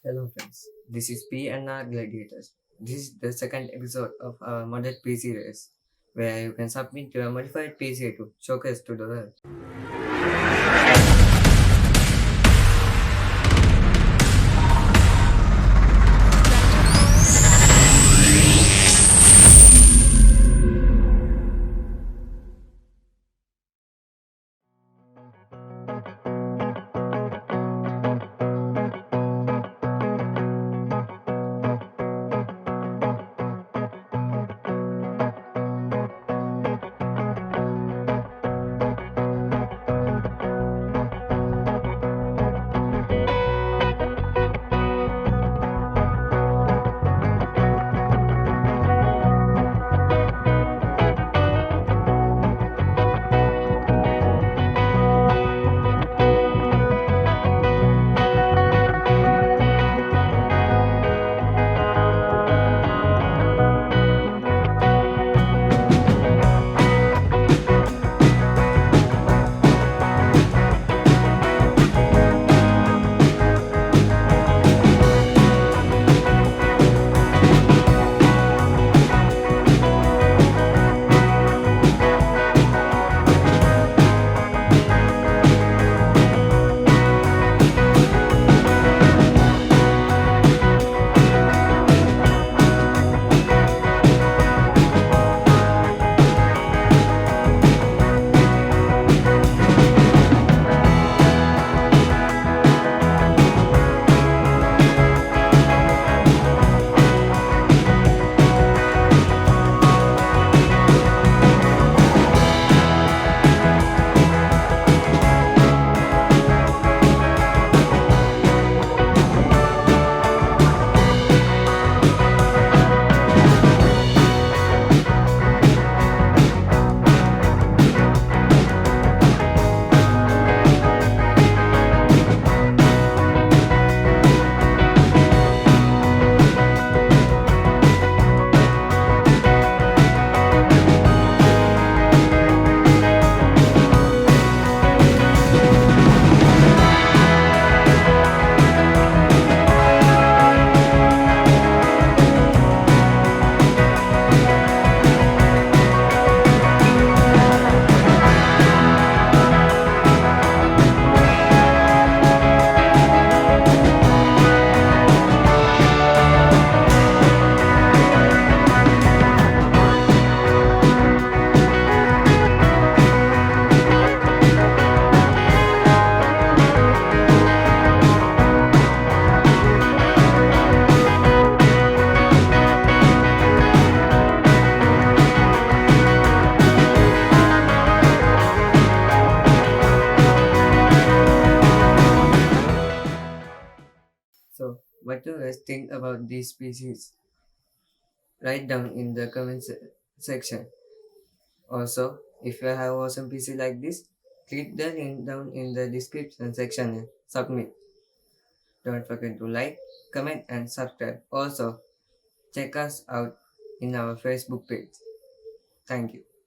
Hello friends, this is P and R Gladiators. This is the second episode of our model PC race, where you can submit your modified PC to showcase to the world. So, what do you guys think about these PCs? Write down in the section. Also, if you have awesome PC like this, click the link down in the description section and submit. Don't forget to like, comment, and subscribe. Also, check us out in our Facebook page. Thank you.